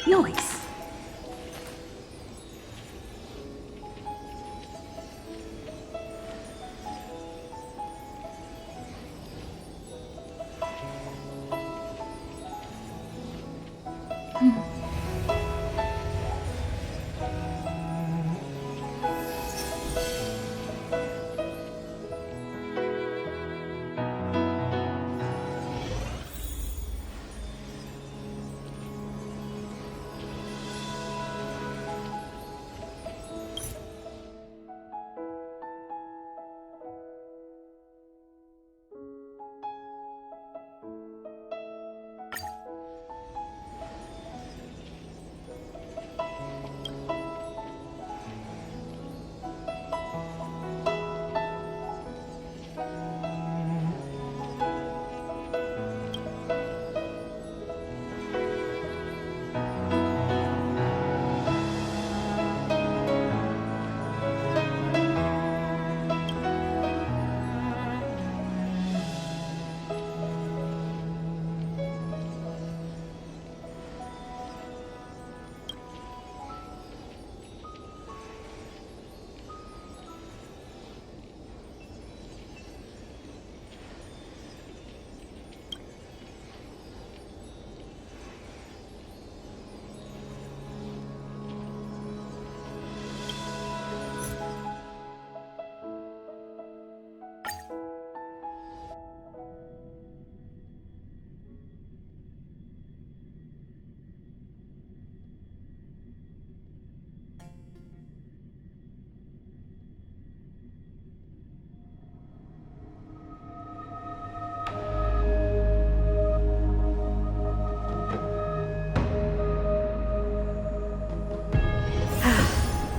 Nice.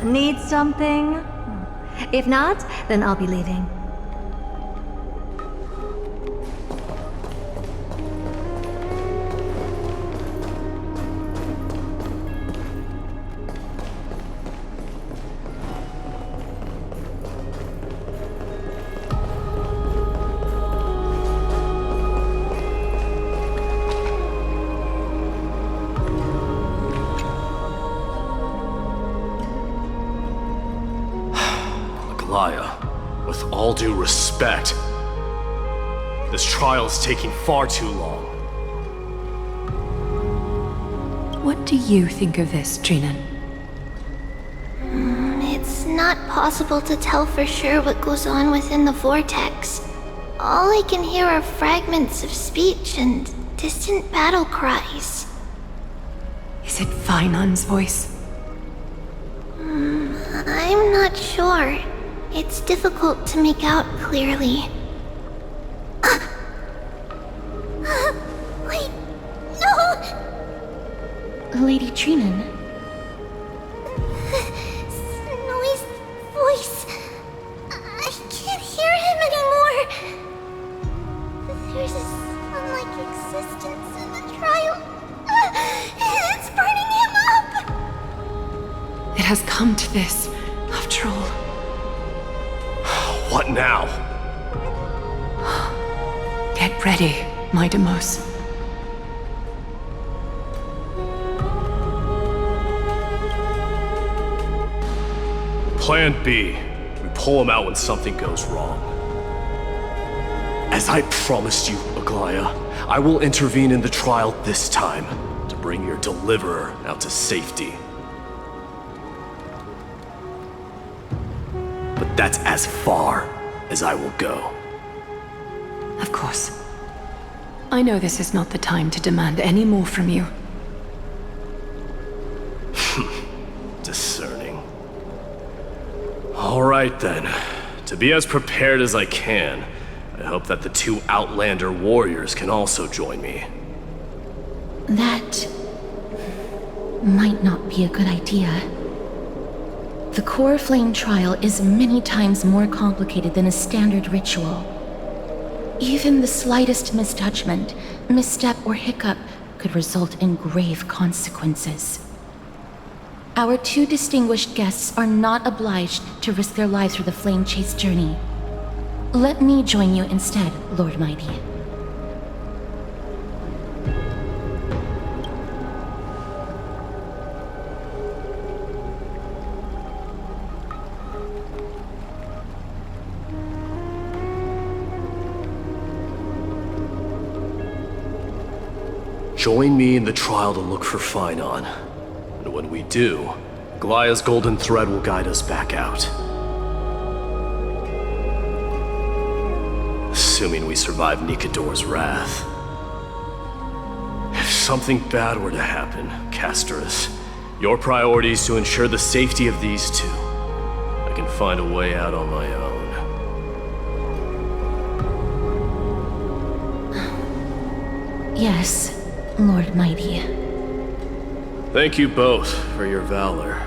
Need something? If not, then I'll be leaving. With all due respect, this trial is taking far too long. What do you think of this, Trinan? It's not possible to tell for sure what goes on within the vortex. All I can hear are fragments of speech and distant battle cries. Is it Fainan's voice? I'm not sure. It's difficult to make out clearly. Wait, no! Lady Trinan. Snowy's voice. I can't hear him anymore. There's a sun-like existence in the trial. It's burning him up! It has come to this, after all. What now? Get ready, my Demos. Plan B. We pull him out when something goes wrong. As I promised you, Aglaya, I will intervene in the trial this time to bring your deliverer out to safety. But that's as far as I will go. Of course. I know this is not the time to demand any more from you. Discerning. All right then. To be as prepared as I can, I hope that the two Outlander warriors can also join me. That might not be a good idea. The core flame trial is many times more complicated than a standard ritual. Even the slightest misjudgment, misstep, or hiccup could result in grave consequences. Our two distinguished guests are not obliged to risk their lives for the flame chase journey. Let me join you instead, Lord Mighty. join me in the trial to look for Phainon. And when we do, Goliath's golden thread will guide us back out. Assuming we survive Nikador's wrath. If something bad were to happen, Castorus, your priority is to ensure the safety of these two. I can find a way out on my own. Yes, Lord Mighty. Thank you both for your valor.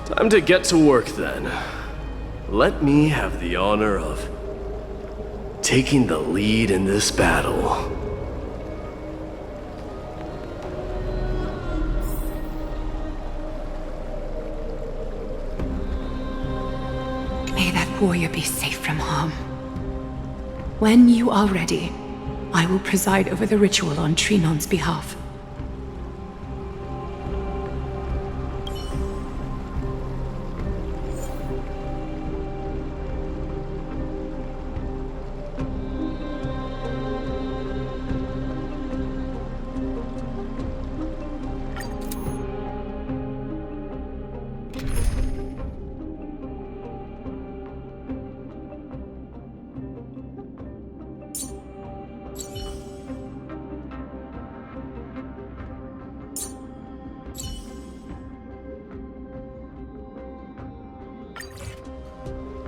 Time to get to work then. Let me have the honor of taking the lead in this battle. May that warrior be safe from harm. When you are ready, I will preside over the ritual on Trinon's behalf.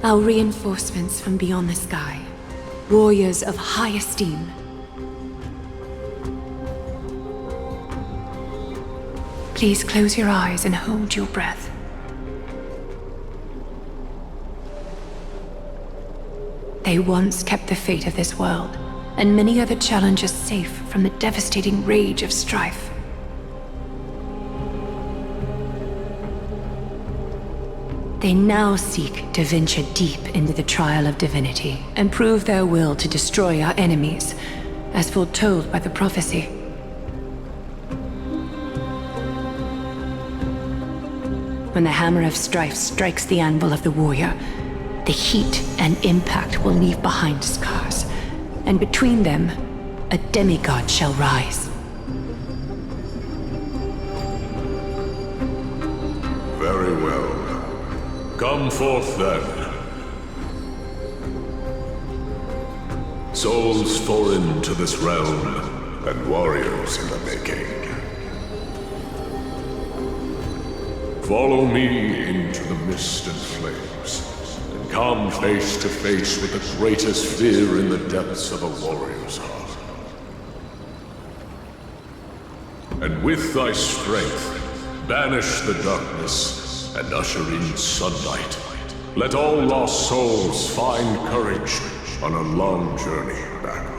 Our reinforcements from beyond the sky, warriors of high esteem. Please close your eyes and hold your breath. They once kept the fate of this world, and many other challenges safe from the devastating rage of strife. They now seek to venture deep into the trial of divinity and prove their will to destroy our enemies, as foretold by the prophecy. When the hammer of strife strikes the anvil of the warrior, the heat and impact will leave behind scars, and between them, a demigod shall rise. Very well. Come forth then. Souls foreign to this realm, and warriors in the making. Follow me into the mist and flames, and come face to face with the greatest fear in the depths of a warrior's heart. And with thy strength, banish the darkness and usher in sunlight. Let all lost souls find courage on a long journey back home.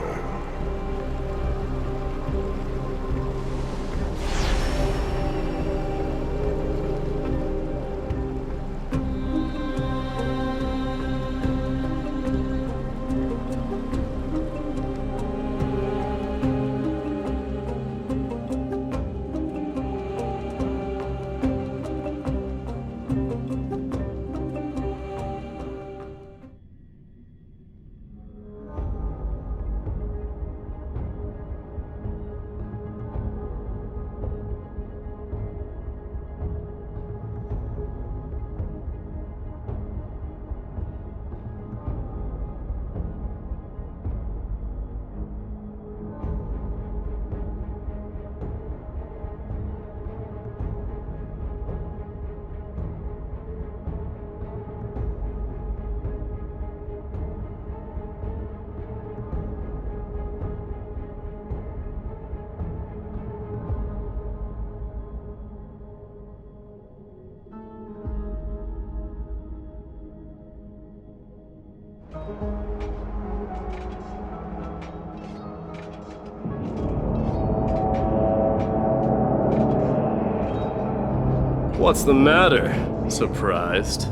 What's the matter? Surprised?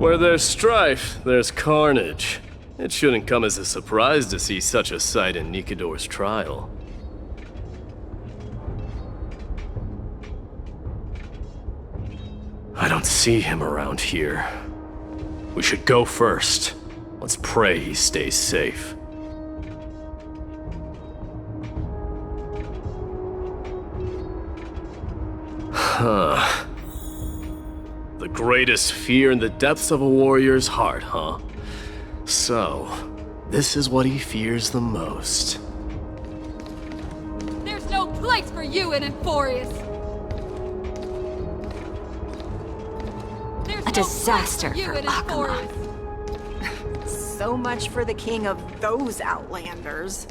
Where there's strife, there's carnage. It shouldn't come as a surprise to see such a sight in Nikador's trial. I don't see him around here. We should go first. Let's pray he stays safe. The greatest fear in the depths of a warrior's heart, huh? So, this is what he fears the most. There's no place for you in Emphorius! A disaster for Akama. So much for the king of those outlanders.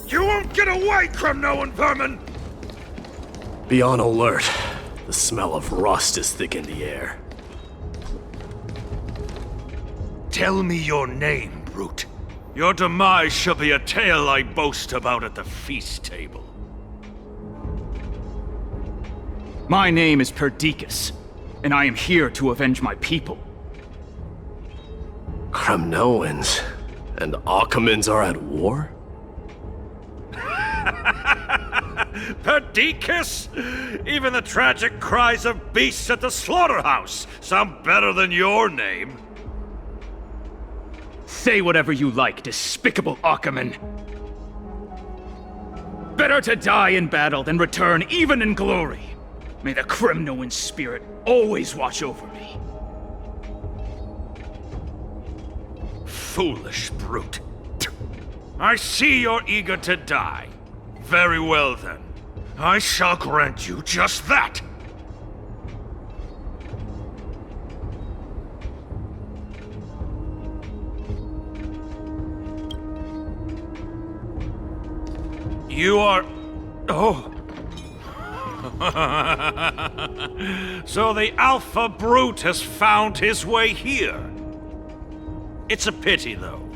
You won't get away, Kremnoan vermin! Be on alert. The smell of rust is thick in the air. Tell me your name, brute. Your demise shall be a tale I boast about at the feast table. My name is Perdiccas, and I am here to avenge my people. Kremnoans and Akamans are at war? Perdiccas? Even the tragic cries of beasts at the slaughterhouse sound better than your name. Say whatever you like, despicable Akaman. Better to die in battle than return even in glory. May the Kremnoan spirit always watch over me. Foolish brute. I see you're eager to die. Very well then. I shall grant you just that. You are... Oh. So the Alpha Brute has found his way here. It's a pity, though.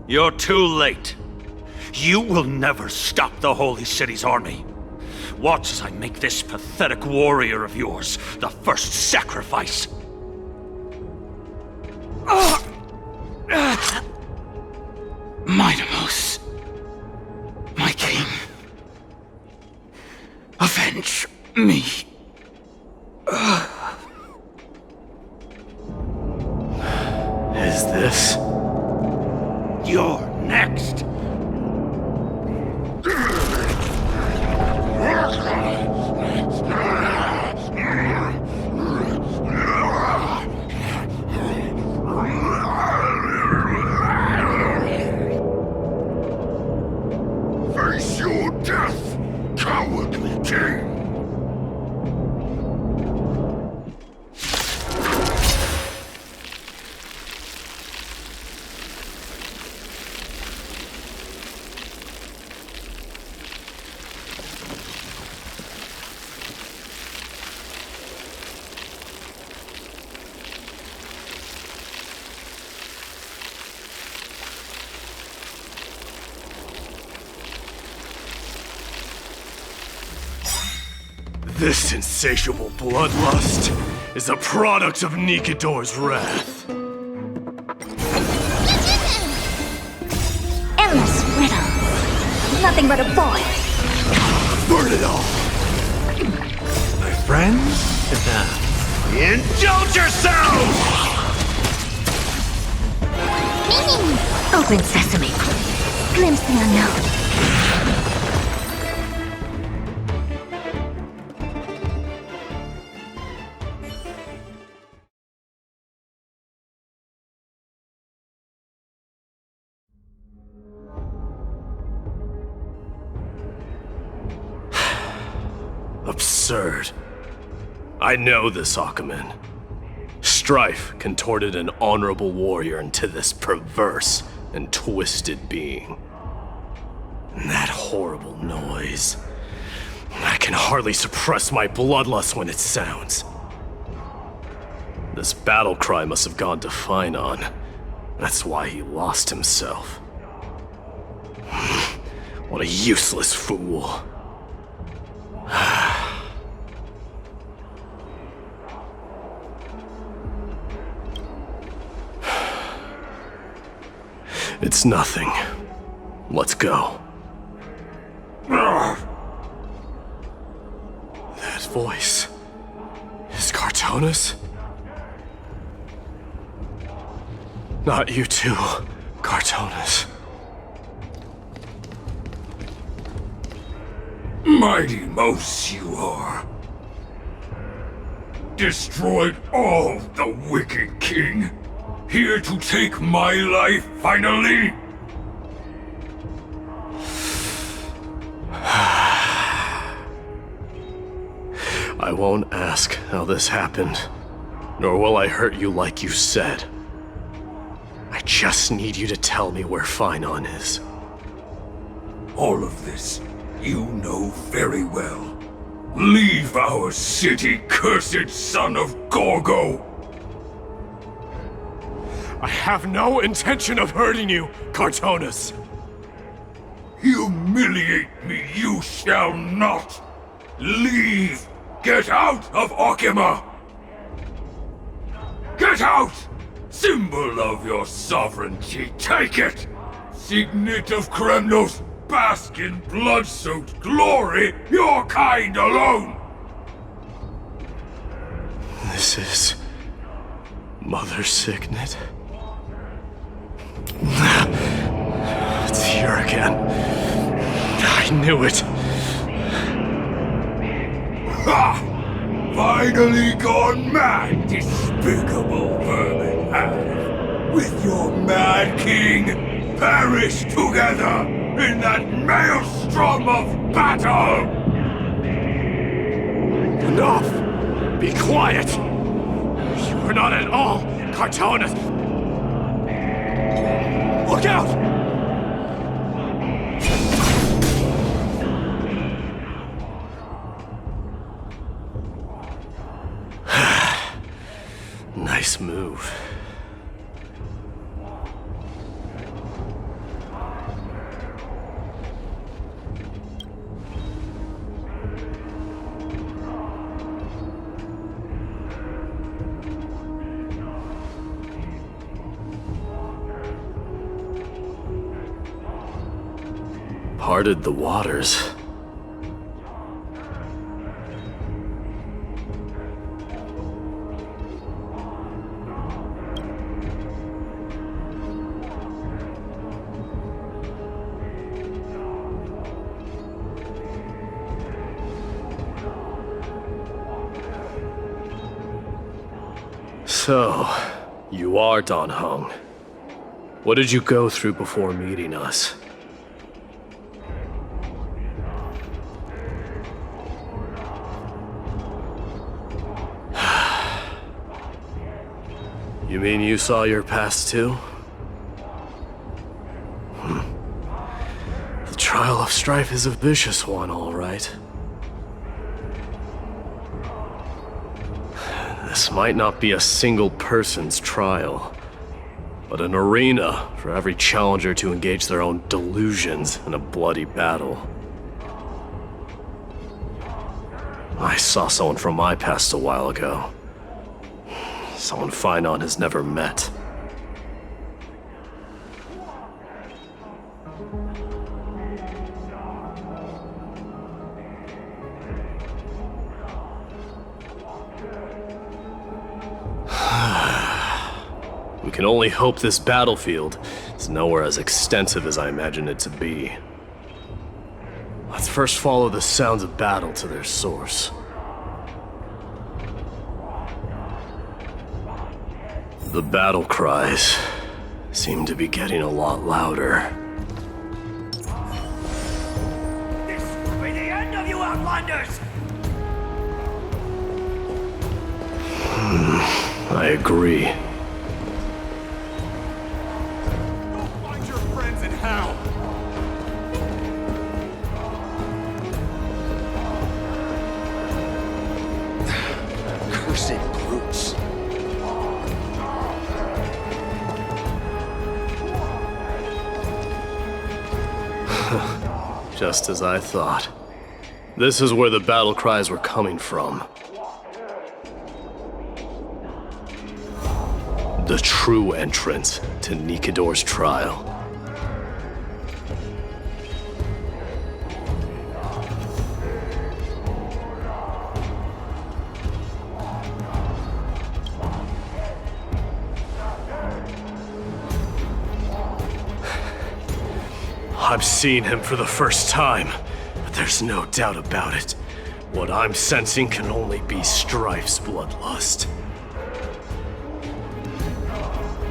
You're too late. You will never stop the Holy City's army. Watch as I make this pathetic warrior of yours the first sacrifice. Mightimos, my king, avenge me. Is this? You're next. Face your death, cowardly king! This insatiable bloodlust is a product of Nikidor's wrath. Endless riddle. Nothing but a boy. Burn it all! My friends? Indulge yourselves! Open sesame. Glimpse the unknown. Absurd. I know this Akaman. Strife contorted an honorable warrior into this perverse and twisted being. And that horrible noise. I can hardly suppress my bloodlust when it sounds. This battle cry must have gone to Finon. That's why he lost himself. What a useless fool. It's nothing. Let's go. That voice is Cartonis? Not you too, Cartonis. Mighty mouse you are. Destroyed all the wicked king. Here to take my life finally? I won't ask how this happened, nor will I hurt you like you said. I just need you to tell me where Finon is. All of this you know very well. Leave our city, cursed son of Gorgo! I have no intention of hurting you, Cartonus! Humiliate me you shall not! Leave! Get out of Okima! Get out! Symbol of your sovereignty, take it! Signet of Kremnos, bask in blood-soaked glory, your kind alone! This is... Mother Signet? It's here again. I knew it. Ha! Finally gone mad, despicable vermin have! With your mad king, perish together in that maelstrom of battle! Enough! Be quiet! You are not at all Cartonus! Look out! Nice move. Parted the waters. So, you are Dan Heng. What did you go through before meeting us? You mean you saw your past too? The trial of strife is a vicious one, all right. This might not be a single person's trial, but an arena for every challenger to engage their own delusions in a bloody battle. I saw someone from my past a while ago. Someone Finon has never met. We can only hope this battlefield is nowhere as extensive as I imagine it to be. Let's first follow the sounds of battle to their source. The battle cries seem to be getting a lot louder. This will be the end of you outlanders! I agree. Go find your friends in hell! Cursed brutes. Just as I thought. This is where the battle cries were coming from. The true entrance to Nikador's trial. I'm seeing him for the first time. There's no doubt about it. What I'm sensing can only be Strife's bloodlust.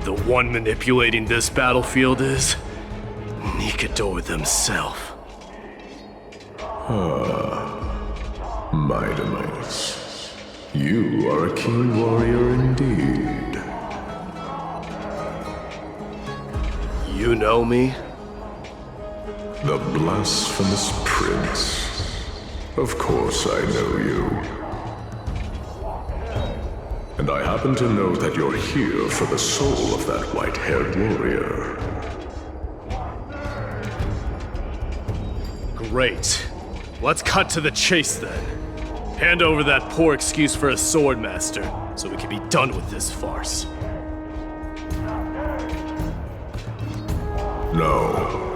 The one manipulating this battlefield is Nikador themselves. Mightimus, you are a keen warrior indeed. You know me? The blasphemous prince. Of course I know you. And I happen to know that you're here for the soul of that white-haired warrior. Great. Let's cut to the chase then. Hand over that poor excuse for a swordmaster, so we can be done with this farce. No.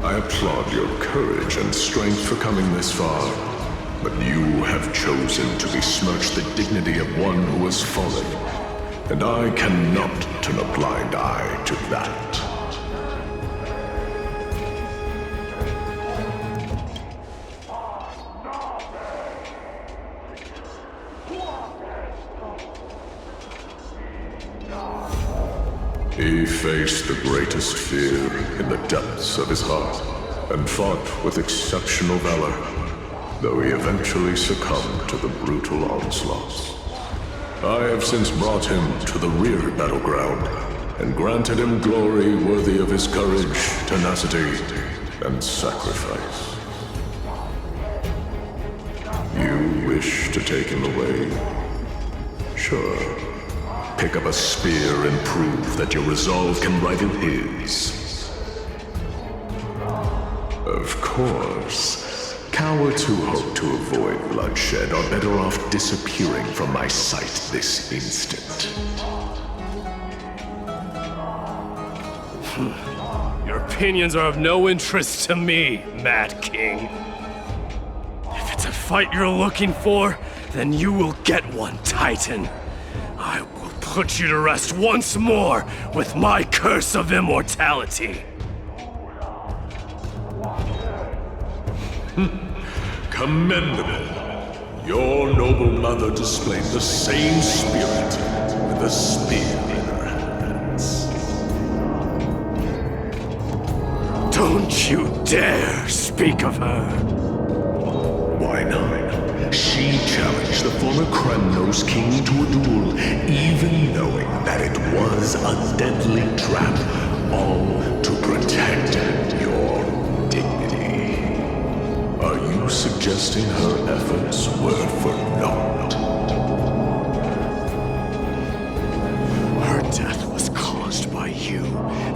I applaud your courage and strength for coming this far, but you have chosen to besmirch the dignity of one who has fallen, and I cannot turn a blind eye to that. He faced the greatest fear in the depths of his heart, and fought with exceptional valor, though he eventually succumbed to the brutal onslaughts. I have since brought him to the rear battleground, and granted him glory worthy of his courage, tenacity, and sacrifice. You wish to take him away? Sure. Pick up a spear and prove that your resolve can rival his. Of course, cowards who hope to avoid bloodshed are better off disappearing from my sight this instant. Your opinions are of no interest to me, Mad King. If it's a fight you're looking for, then you will get one, Titan. I will put you to rest once more with my curse of immortality. Commendable. Your noble mother displayed the same spirit with a spear in her hands. Don't you dare speak of her. Why not? She challenged the former Kremnos king to a duel, even knowing that it was a deadly trap, all to protect your dignity. Are you suggesting her efforts were for naught? Her death was caused by you,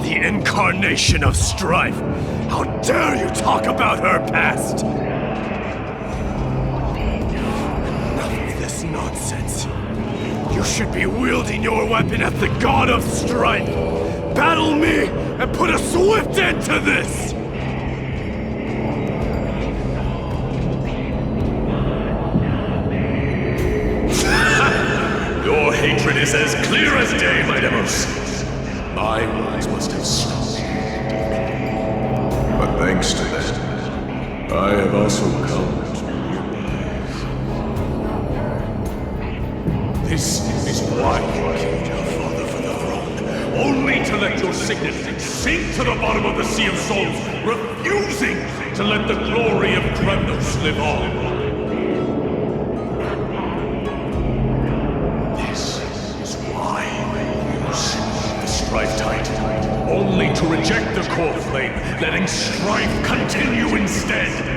the incarnation of strife. How dare you talk about her past? Nonsense. You should be wielding your weapon at the god of strife. Battle me and put a swift end to this! Your hatred is as clear as day, my demos. My words must have stung you. But thanks to that, I have also come. This is why you killed your father for the throne, only to let your signet sink to the bottom of the Sea of Souls, refusing to let the glory of Kremnos live on. This is why you seek the Strife Titan, only to reject the core flame, letting strife continue instead.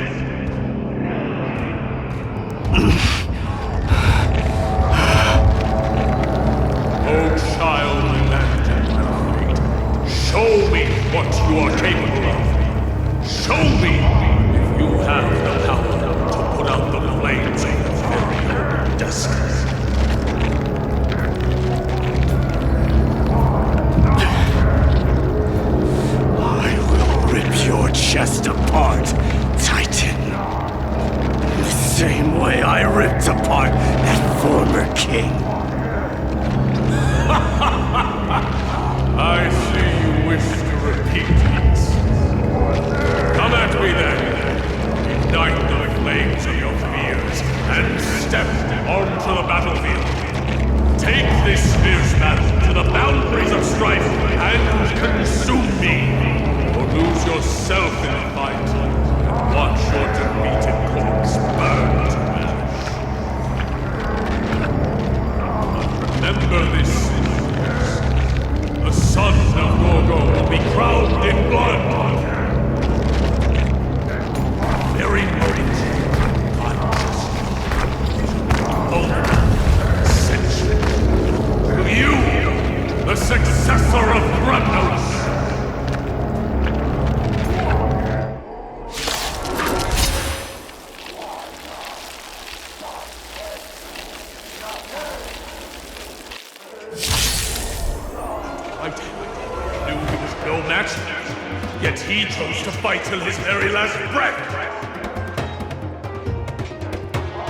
Show me what you are capable of. Show me if you have the power to put out the flames of your destiny. I will rip your chest apart, Titan. The same way I ripped apart that former king. I see you wish to repeat this. Come at me then. Ignite the flames of your fears and step onto the battlefield. Take this fierce battle to the boundaries of strife and consume me. Or lose yourself in the fight and watch your defeated corpse burn to ash. Remember this. The son of Gorgo will be crowned in blood. Very moment, ascension. To you, the successor of Gramnos. Yet he chose to fight till his very last breath!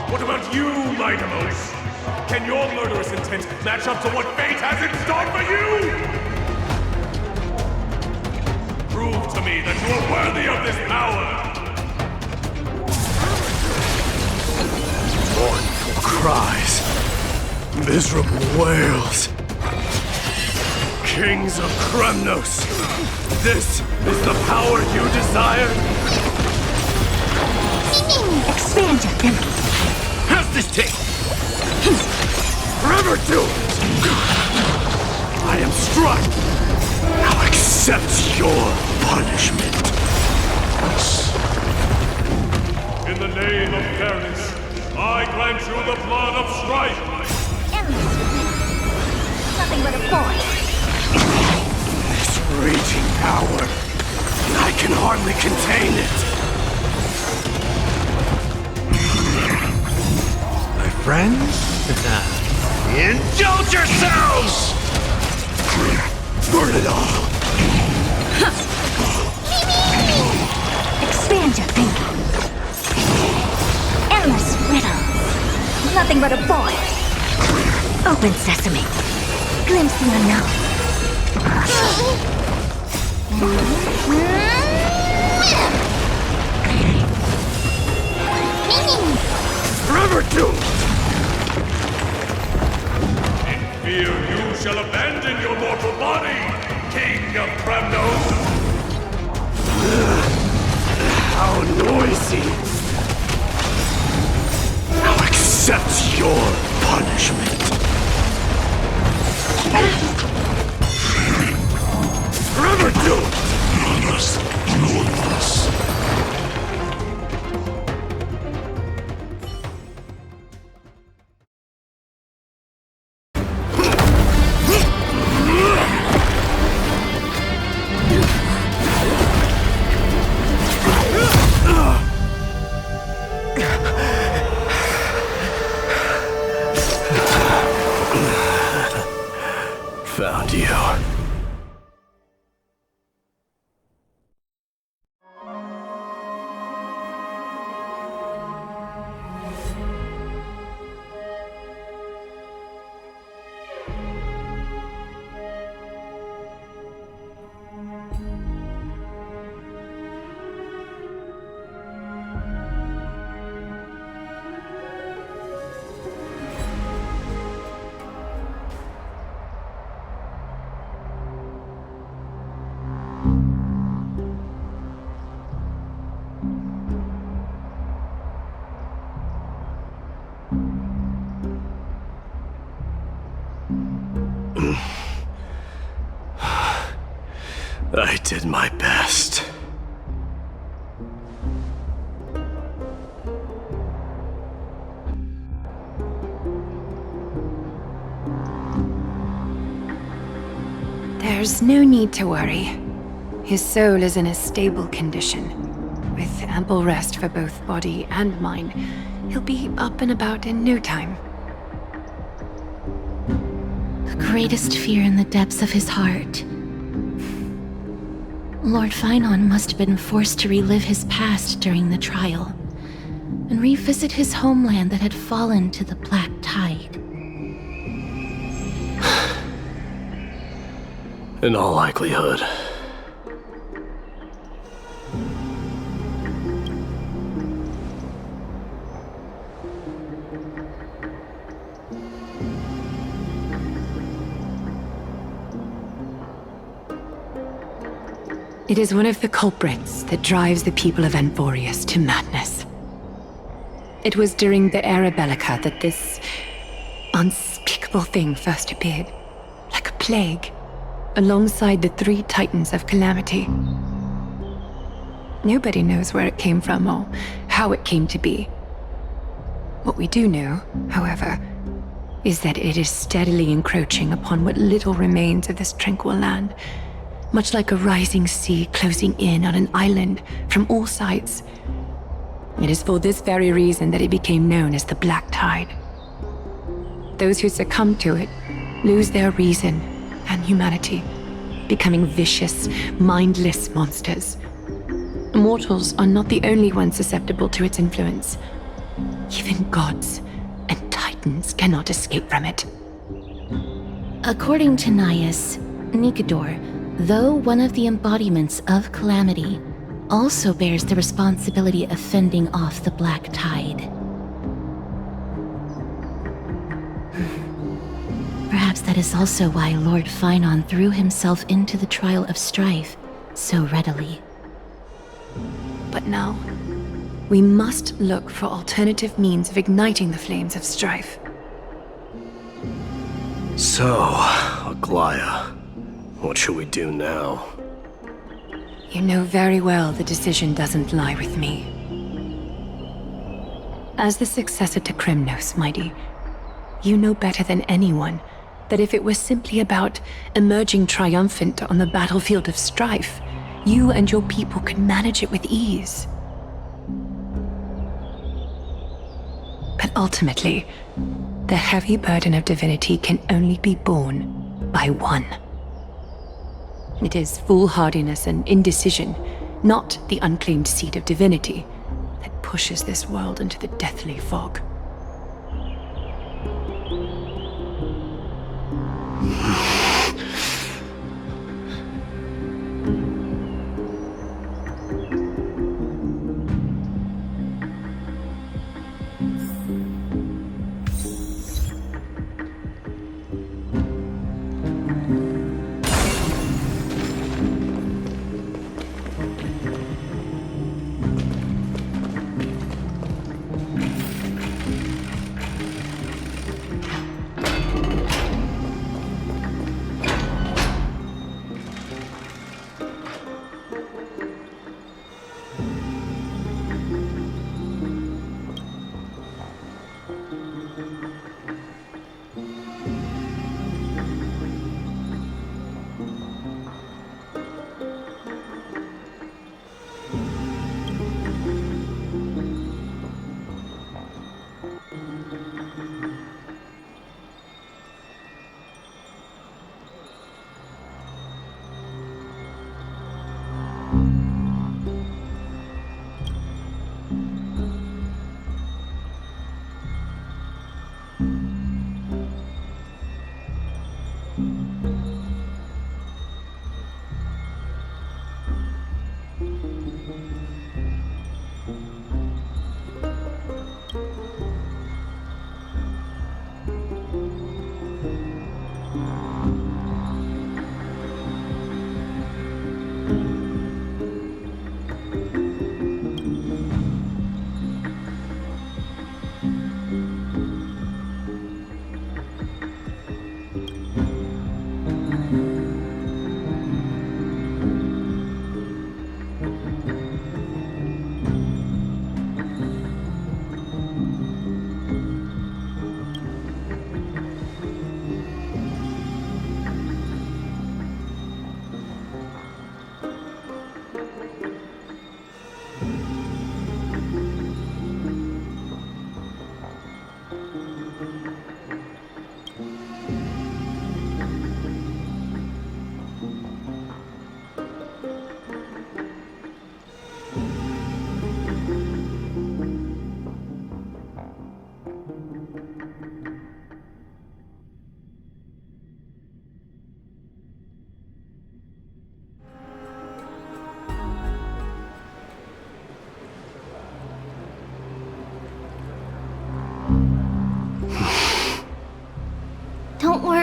What about you, Mightimos? Can your murderous intent match up to what fate has in store for you? Prove to me that you are worthy of this power! Mournful cries. Miserable wails. Kings of Kremnos! This is the power you desired? Expand your thinking. How's this take? Forever do it! I am struck! Now accept your punishment. In the name of fairness, I grant you the blood of strife! Endless. Nothing but a void. This raging power, I can hardly contain it. My friends? Indulge yourselves! Burn it all! Expand your thinking. Endless riddle. Nothing but a void. Open sesame. Glimpse the unknown. Forever doomed! In fear you shall abandon your mortal body, King of Kremnos! How noisy! Now accept your punishment. Forever doomed! Found you. I did my best. There's no need to worry. His soul is in a stable condition. With ample rest for both body and mind, he'll be up and about in no time. The greatest fear in the depths of his heart. Lord Finon must have been forced to relive his past during the trial, and revisit his homeland that had fallen to the Black Tide. In all likelihood. It is one of the culprits that drives the people of Anvorius to madness. It was during the Era Bellica that this unspeakable thing first appeared, like a plague, alongside the 3 Titans of Calamity. Nobody knows where it came from or how it came to be. What we do know, however, is that it is steadily encroaching upon what little remains of this tranquil land, much like a rising sea closing in on an island from all sides. It is for this very reason that it became known as the Black Tide. Those who succumb to it lose their reason and humanity, becoming vicious, mindless monsters. Mortals are not the only ones susceptible to its influence. Even gods and titans cannot escape from it. According to Nias, Nikador, though one of the embodiments of Calamity, also bears the responsibility of fending off the Black Tide. Perhaps that is also why Lord Finon threw himself into the trial of strife so readily. But now, we must look for alternative means of igniting the flames of strife. So, Aglaya, what should we do now? You know very well the decision doesn't lie with me. As the successor to Kremnos, Mighty, you know better than anyone that if it was simply about emerging triumphant on the battlefield of strife, you and your people could manage it with ease. But ultimately, the heavy burden of divinity can only be borne by one. It is foolhardiness and indecision, not the unclaimed seed of divinity, that pushes this world into the deathly fog.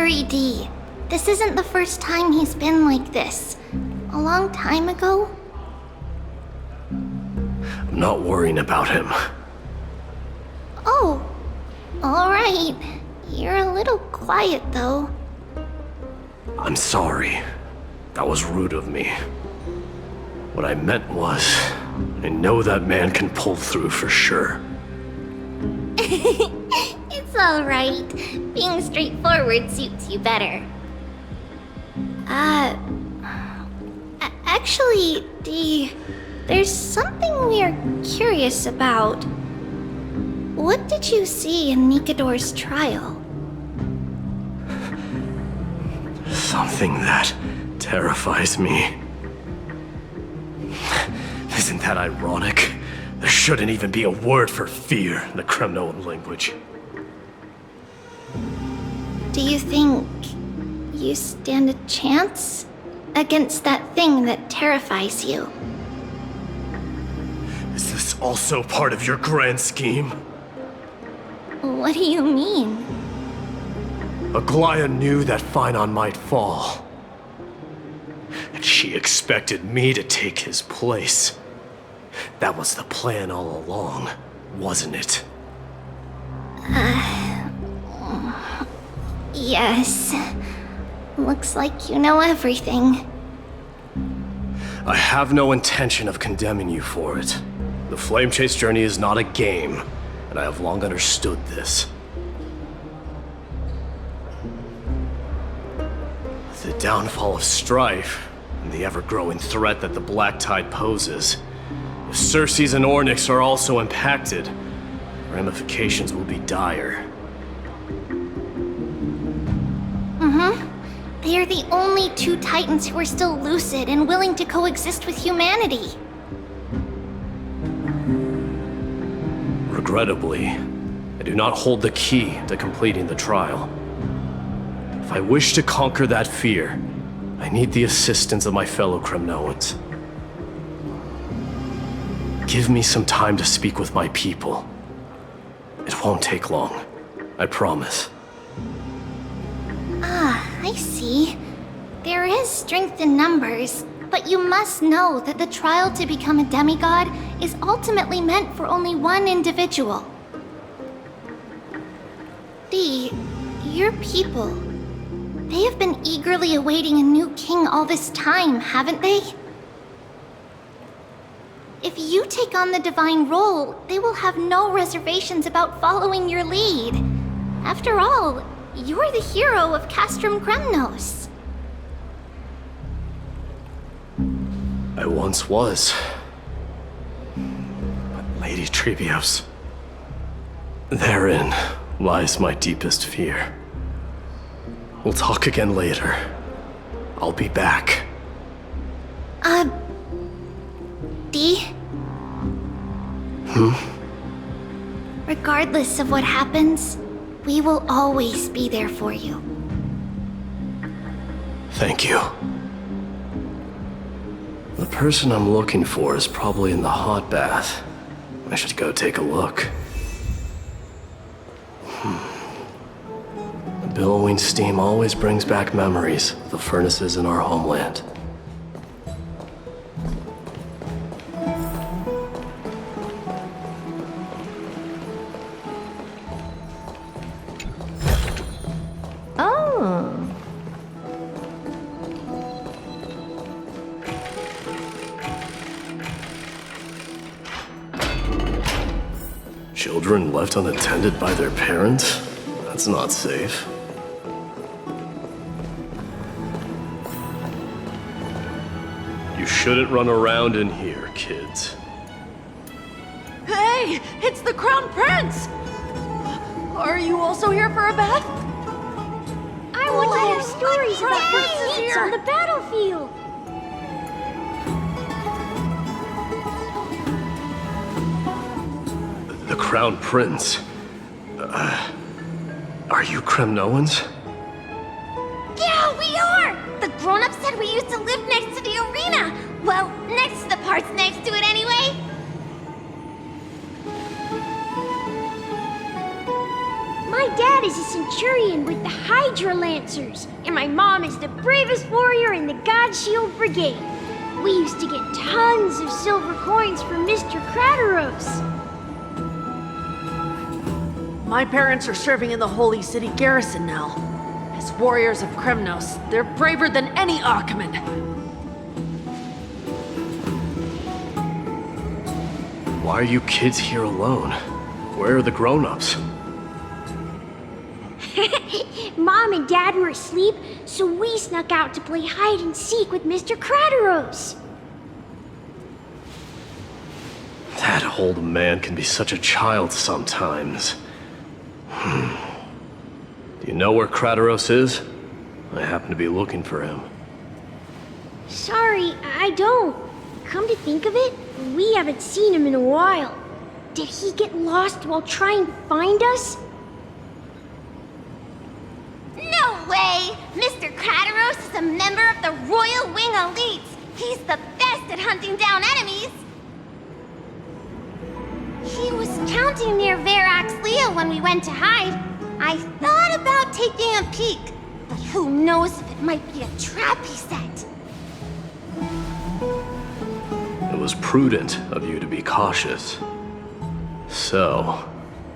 worry, Dee. This isn't the first time he's been like this. A long time ago? I'm not worrying about him. Oh, alright. You're a little quiet, though. I'm sorry. That was rude of me. What I meant was, I know that man can pull through for sure. It's alright. Being straightforward suits you better. Actually, Dee, there's something we're curious about. What did you see in Nikador's trial? Something that terrifies me. Isn't that ironic? There shouldn't even be a word for fear in the Kremnoan language. Do you think you stand a chance against that thing that terrifies you? Is this also part of your grand scheme? What do you mean? Aglaya knew that Phynon might fall. And she expected me to take his place. That was the plan all along, wasn't it? Yes. Looks like you know everything. I have no intention of condemning you for it. The Flame Chase journey is not a game, and I have long understood this. The downfall of Strife, and the ever-growing threat that the Black Tide poses, if Circes and Ornyx are also impacted, ramifications will be dire. They are the only two Titans who are still lucid and willing to coexist with humanity. Regrettably, I do not hold the key to completing the trial. If I wish to conquer that fear, I need the assistance of my fellow Kremnoans. Give me some time to speak with my people. It won't take long, I promise. I see. There is strength in numbers, but you must know that the trial to become a demigod is ultimately meant for only one individual. Dee, your people, they have been eagerly awaiting a new king all this time, haven't they? If you take on the divine role, they will have no reservations about following your lead. After all, you're the hero of Castrum Kremnos. I once was. But Lady Trebios, therein lies my deepest fear. We'll talk again later. I'll be back. Dee? Regardless of what happens, we will always be there for you. Thank you. The person I'm looking for is probably in the hot bath. I should go take a look. The billowing steam always brings back memories of the furnaces in our homeland. Children left unattended by their parents? That's not safe. You shouldn't run around in here, kids. Hey, it's the Crown Prince! Are you also here for a bath? I want to hear stories about the feats on the battlefield. The Crown Prince. Are you Kremnoans? Yeah, we are! The grown-ups said we used to live next to the arena. Well, next to the parts next to it anyway. My dad is a centurion with the Hydra Lancers, and my mom is the bravest warrior in the God Shield Brigade. We used to get tons of silver coins from Mr. Crateros. My parents are serving in the Holy City garrison now. As warriors of Kremnos, they're braver than any Archiman. Why are you kids here alone? Where are the grown-ups? Mom and Dad were asleep, so we snuck out to play hide and seek with Mr. Crateros. That old man can be such a child sometimes. Do you know where Crateros is? I happen to be looking for him. Sorry, I don't. Come to think of it, we haven't seen him in a while. Did he get lost while trying to find us? No way! Mr. Crateros is a member of the Royal Wing Elites. He's the best at hunting down enemies. He was counting near Verax Leo when we went to hide. I thought about taking a peek, but who knows if it might be a trap he set. It was prudent of you to be cautious. So,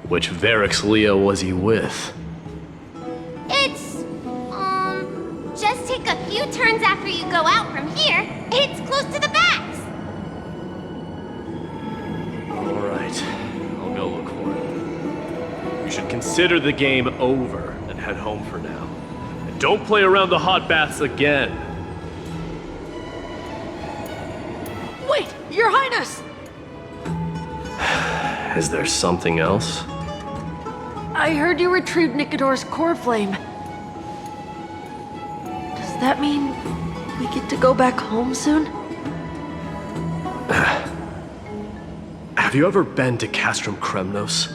which Verax Leo was he with? It's, just take a few turns after you go out from here. It's close to the backs. Alright, I'll go look for him. You should consider the game over and head home for now. And don't play around the hot baths again. Wait, Your Highness! Is there something else? I heard you retrieved Nicodor's core flame. Does that mean we get to go back home soon? Have you ever been to Castrum Kremnos?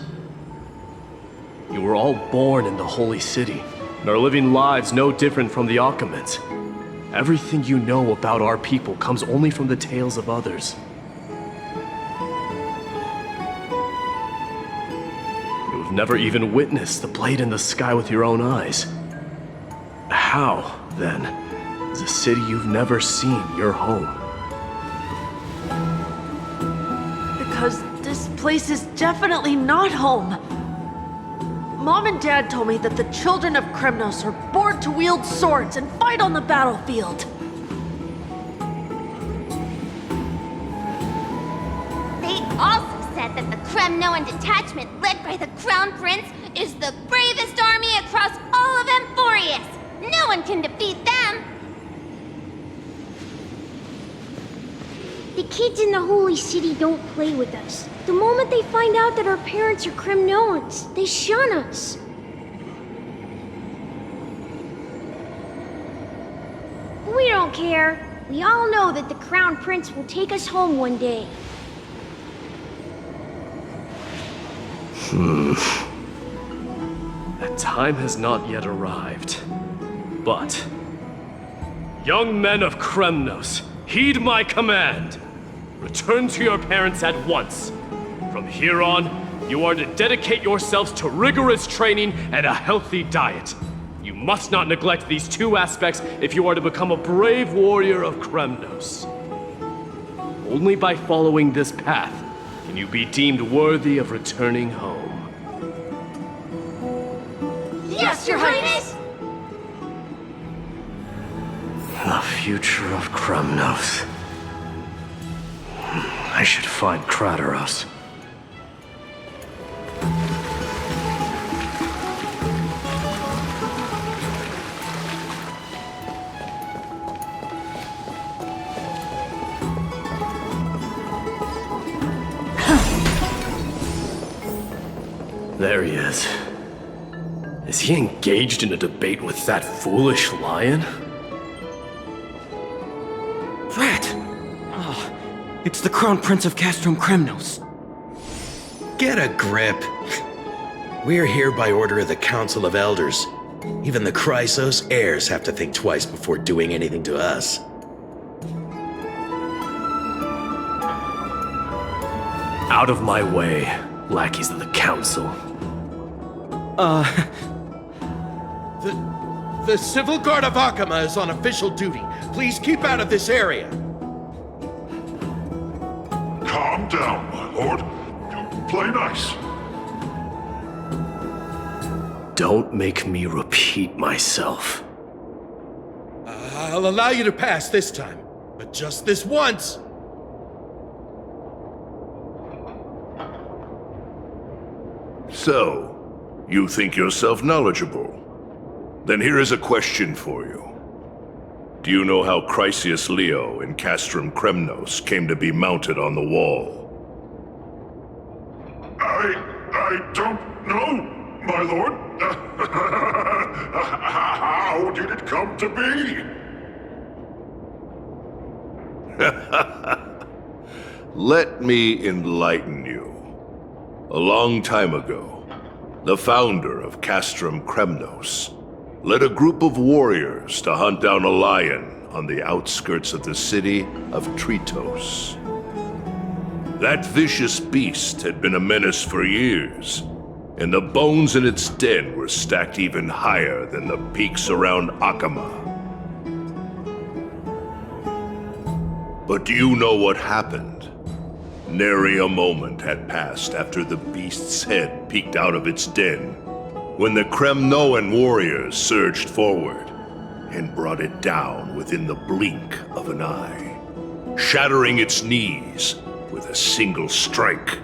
You were all born in the Holy City, and are living lives no different from the Archimans. Everything you know about our people comes only from the tales of others. You have never even witnessed the blade in the sky with your own eyes. How, then, is a city you've never seen your home? Because this place is definitely not home. Mom and Dad told me that the children of Kremnos are born to wield swords and fight on the battlefield. They also said that the Kremnoan detachment led by the Crown Prince is the bravest army across all of Amphorius. No one can defeat them. The kids in the Holy City don't play with us. The moment they find out that our parents are Kremnoans, they shun us. We don't care. We all know that the Crown Prince will take us home one day. That time has not yet arrived. But, young men of Kremnos, heed my command. Return to your parents at once. From here on, you are to dedicate yourselves to rigorous training and a healthy diet. You must not neglect these two aspects if you are to become a brave warrior of Kremnos. Only by following this path can you be deemed worthy of returning home. Yes, Your Highness! The future of Kremnos. I should find Crateros. There he is. Is he engaged in a debate with that foolish lion? Rat! Oh, it's the Crown Prince of Castrum Kremnos. Get a grip. We're here by order of the Council of Elders. Even the Chrysos heirs have to think twice before doing anything to us. Out of my way, lackeys of the Council. The Civil Guard of Akama is on official duty. Please keep out of this area. Calm down, my lord. Play nice. Don't make me repeat myself. I'll allow you to pass this time, but just this once. So, you think yourself knowledgeable? Then here is a question for you. Do you know how Chrysius Leo in Castrum Kremnos came to be mounted on the wall? I don't know, my lord. How did it come to be? Let me enlighten you. A long time ago, the founder of Castrum Kremnos led a group of warriors to hunt down a lion on the outskirts of the city of Tritos. That vicious beast had been a menace for years, and the bones in its den were stacked even higher than the peaks around Akama. But do you know what happened? Nary a moment had passed after the beast's head peeked out of its den, when the Kremnoan warriors surged forward and brought it down within the blink of an eye, shattering its knees with a single strike.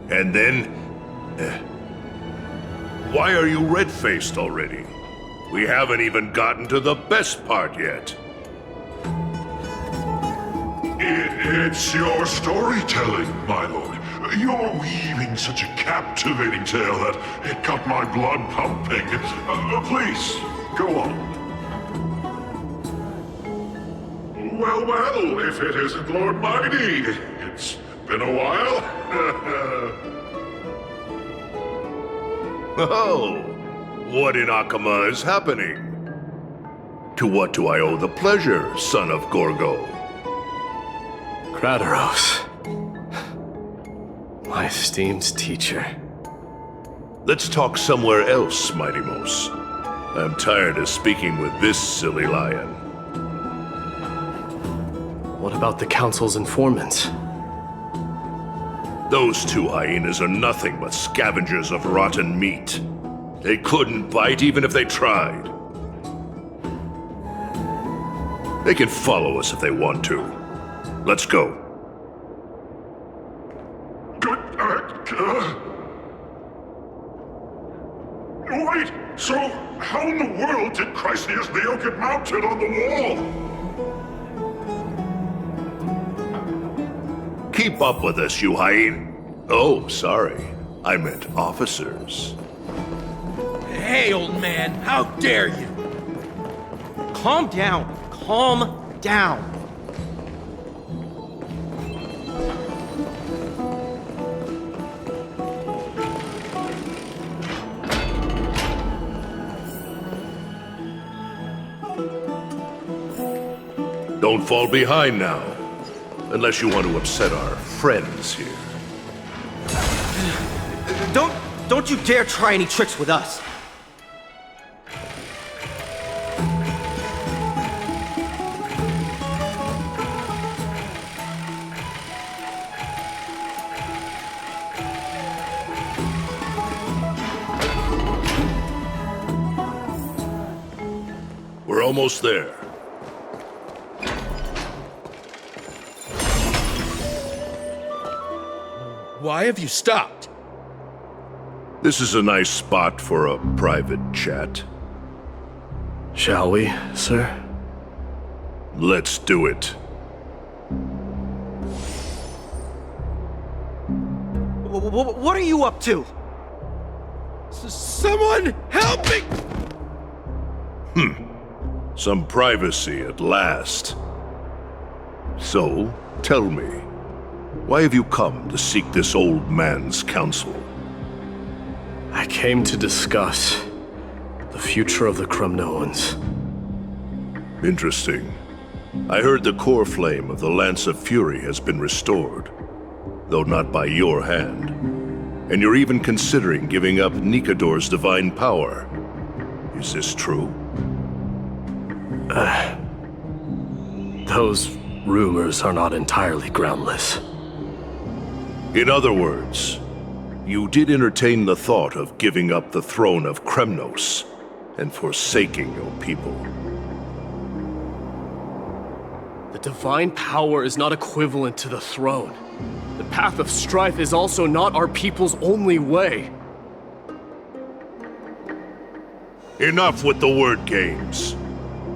And then... Why are you red-faced already? We haven't even gotten to the best part yet. It's your storytelling, my lord. You're weaving such a captivating tale that it got my blood pumping. Please, go on. Well, if it isn't Lord Mighty. It's been a while. Oh, what in Akama is happening? To what do I owe the pleasure, son of Gorgo? Kratos. My esteemed teacher. Let's talk somewhere else, Mighty Mos. I'm tired of speaking with this silly lion. What about the Council's informants? Those two hyenas are nothing but scavengers of rotten meat. They couldn't bite even if they tried. They can follow us if they want to. Let's go. Wait, so how in the world did Chrysius Leo get mounted on the wall? Keep up with us, you hyena. Oh, sorry. I meant officers. Hey, old man, how dare you? Calm down. Calm down. Don't fall behind now. Unless you want to upset our friends here. Don't you dare try any tricks with us. We're almost there. Why have you stopped? This is a nice spot for a private chat. Shall we, sir? Let's do it. What are you up to? Someone help me! Some privacy at last. So, tell me, why have you come to seek this old man's counsel? I came to discuss the future of the Kremnoans. Interesting. I heard the core flame of the Lance of Fury has been restored, though not by your hand. And you're even considering giving up Nikador's divine power. Is this true? Those rumors are not entirely groundless. In other words, you did entertain the thought of giving up the throne of Kremnos and forsaking your people. The divine power is not equivalent to the throne. The path of strife is also not our people's only way. Enough with the word games.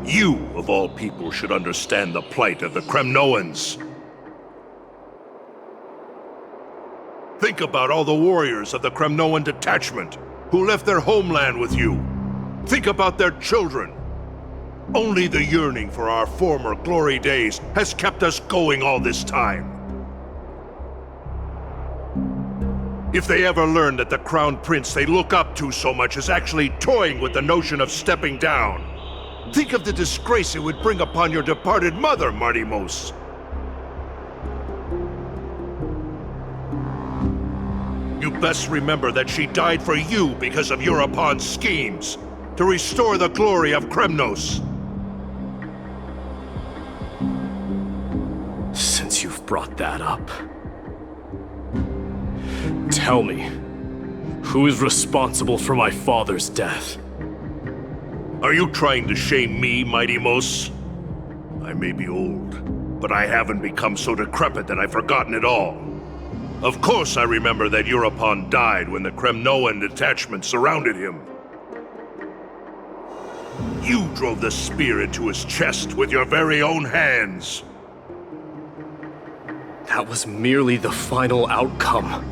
You, of all people, should understand the plight of the Kremnoans. Think about all the warriors of the Kremnoan detachment who left their homeland with you. Think about their children. Only the yearning for our former glory days has kept us going all this time. If they ever learn that the Crown Prince they look up to so much is actually toying with the notion of stepping down, think of the disgrace it would bring upon your departed mother, Martimos. You best remember that she died for you because of Europon's schemes to restore the glory of Kremnos. Since you've brought that up, tell me, who is responsible for my father's death? Are you trying to shame me, Martimos? I may be old, but I haven't become so decrepit that I've forgotten it all. Of course I remember that Europon died when the Kremnoan detachment surrounded him. You drove the spear into his chest with your very own hands. That was merely the final outcome.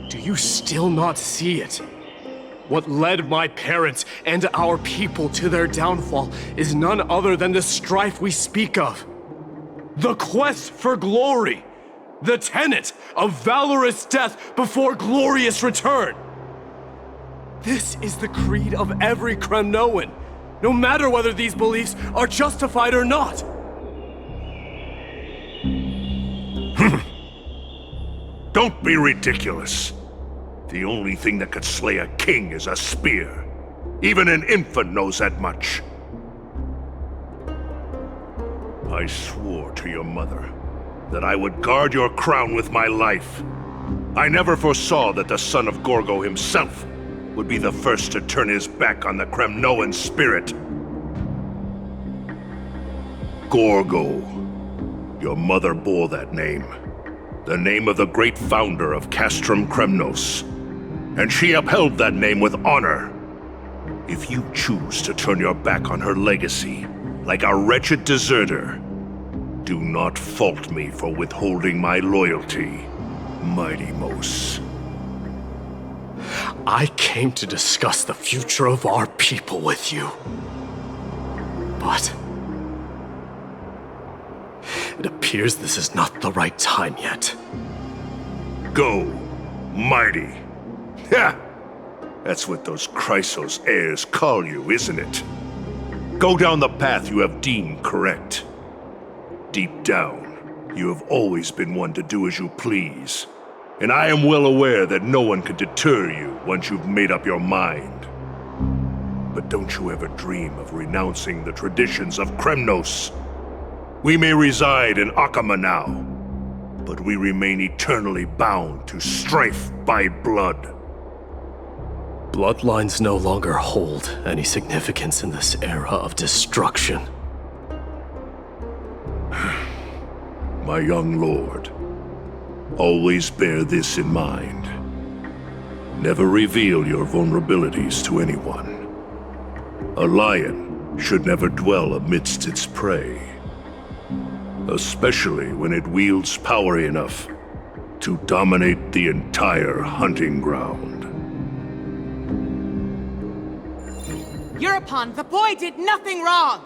Do you still not see it? What led my parents and our people to their downfall is none other than the strife we speak of. The quest for glory. The tenet of valorous death before glorious return. This is the creed of every Kremnoan, no matter whether these beliefs are justified or not. Don't be ridiculous. The only thing that could slay a king is a spear. Even an infant knows that much. I swore to your mother that I would guard your crown with my life. I never foresaw that the son of Gorgo himself would be the first to turn his back on the Kremnoan spirit. Gorgo. Your mother bore that name. The name of the great founder of Castrum Kremnos. And she upheld that name with honor. If you choose to turn your back on her legacy, like a wretched deserter, do not fault me for withholding my loyalty, Martimos. I came to discuss the future of our people with you. But it appears this is not the right time yet. Go, mighty. Ha! That's what those Chrysos heirs call you, isn't it? Go down the path you have deemed correct. Deep down, you have always been one to do as you please. And I am well aware that no one can deter you once you've made up your mind. But don't you ever dream of renouncing the traditions of Kremnos. We may reside in Akama now, but we remain eternally bound to strife by blood. Bloodlines no longer hold any significance in this era of destruction. My young lord, always bear this in mind. Never reveal your vulnerabilities to anyone. A lion should never dwell amidst its prey, especially when it wields power enough to dominate the entire hunting ground. Europon, the boy did nothing wrong!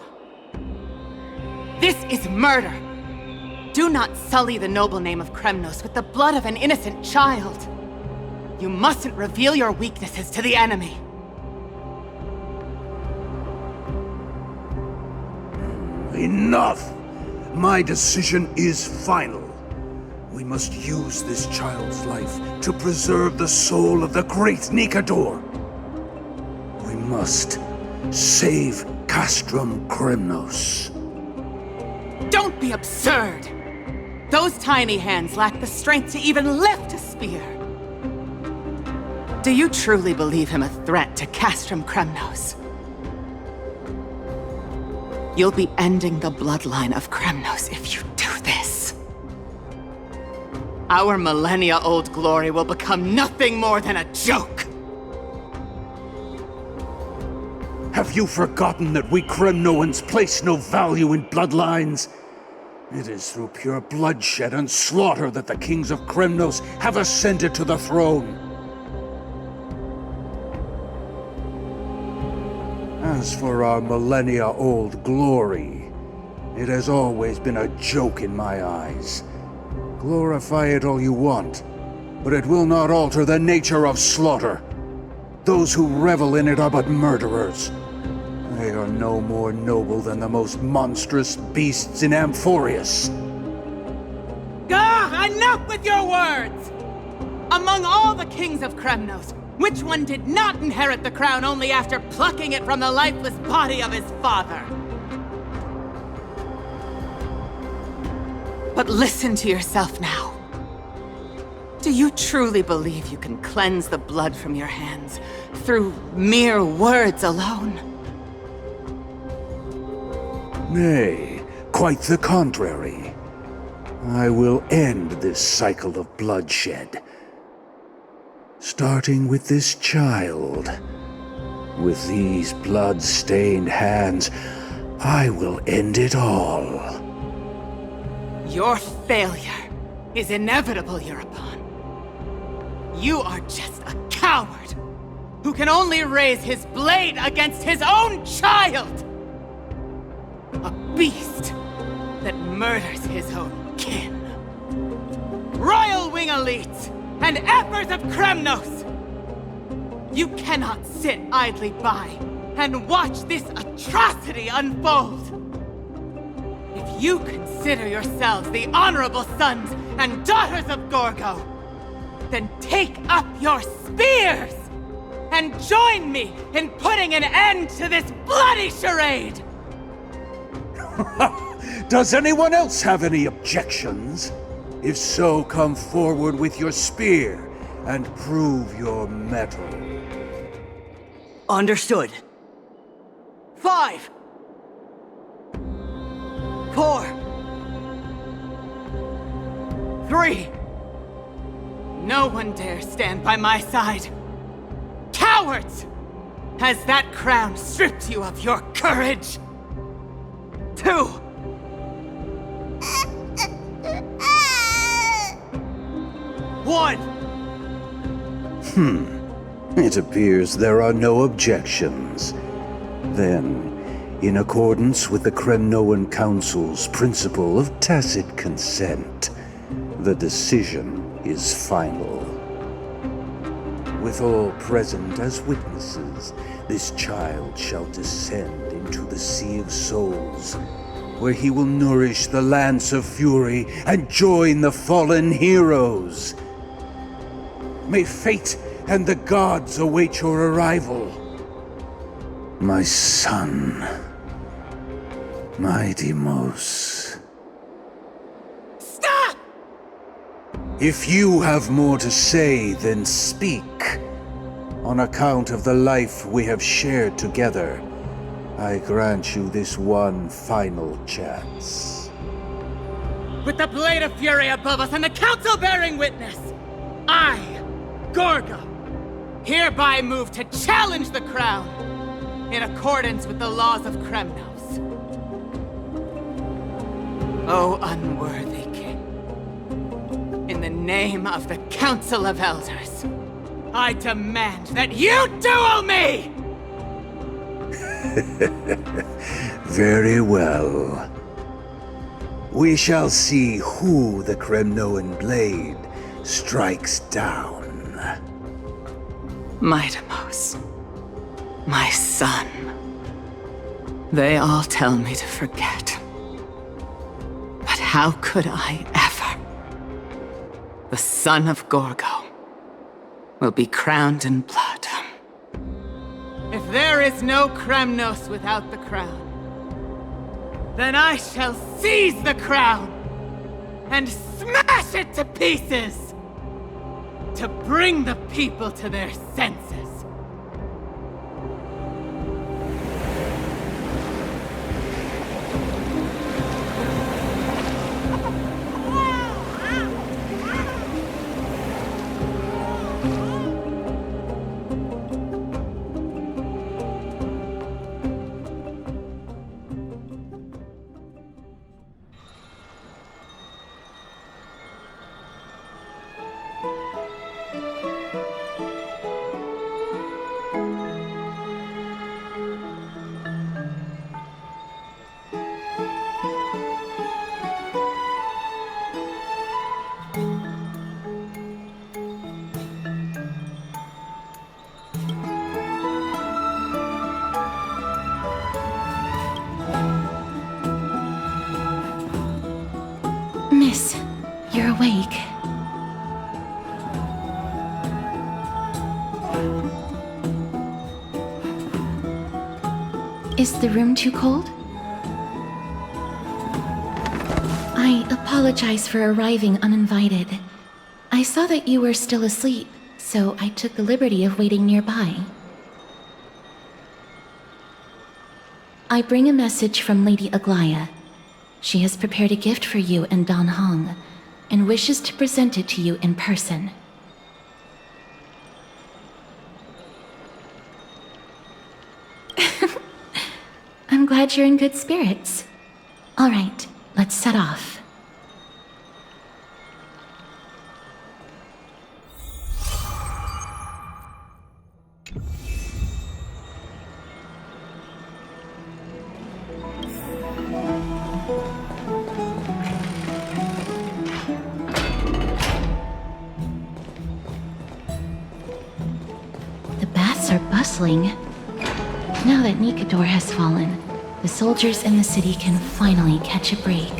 This is murder! Do not sully the noble name of Kremnos with the blood of an innocent child! You mustn't reveal your weaknesses to the enemy! Enough! My decision is final. We must use this child's life to preserve the soul of the great Nikador. We must save Castrum Kremnos. Don't be absurd! Those tiny hands lack the strength to even lift a spear. Do you truly believe him a threat to Castrum Kremnos? You'll be ending the bloodline of Kremnos if you do this. Our millennia-old glory will become nothing more than a joke. Have you forgotten that we Kremnoans place no value in bloodlines? It is through pure bloodshed and slaughter that the kings of Kremnos have ascended to the throne. As for our millennia-old glory, it has always been a joke in my eyes. Glorify it all you want, but it will not alter the nature of slaughter. Those who revel in it are but murderers. They are no more noble than the most monstrous beasts in Amphorius. Enough with your words! Among all the kings of Kremnos, which one did not inherit the crown only after plucking it from the lifeless body of his father? But listen to yourself now. Do you truly believe you can cleanse the blood from your hands through mere words alone? Nay, quite the contrary. I will end this cycle of bloodshed. Starting with this child. With these blood-stained hands, I will end it all. Your failure is inevitable, Eurepon. You are just a coward who can only raise his blade against his own child! A beast that murders his own kin. Royal Wing Elites and Emperors of Kremnos! You cannot sit idly by and watch this atrocity unfold! If you consider yourselves the honorable sons and daughters of Gorgo, then take up your spears and join me in putting an end to this bloody charade! Does anyone else have any objections? If so, come forward with your spear and prove your mettle. Understood. 5, 4, 3. No one dare stand by my side. Cowards! Has that crown stripped you of your courage? 2. 1. It appears there are no objections. Then, in accordance with the Kremnoan Council's principle of tacit consent, the decision is final. With all present as witnesses, this child shall descend into the Sea of Souls, where he will nourish the Lance of Fury and join the fallen heroes. May fate and the gods await your arrival. My son, my Deimos. Stop! If you have more to say, then speak. On account of the life we have shared together, I grant you this one final chance. With the Blade of Fury above us and the Council bearing witness, I, Gorgo, hereby move to challenge the crown in accordance with the laws of Kremnos. O unworthy king, in the name of the Council of Elders, I demand that you duel me! Very well. We shall see who the Kremnoan blade strikes down. My Deimos, my son. They all tell me to forget. But how could I ever? the son of Gorgo, will be crowned in blood. If there is no Kremnos without the crown, then I shall seize the crown and smash it to pieces to bring the people to their senses. Miss, you're awake. Is the room too cold? I apologize for arriving uninvited. I saw that you were still asleep, so I took the liberty of waiting nearby. I bring a message from Lady Aglaya. She has prepared a gift for you and Dan Hong, and wishes to present it to you in person. I'm glad you're in good spirits. All right, let's set off. Are bustling. Now that Nikador has fallen, the soldiers in the city can finally catch a break.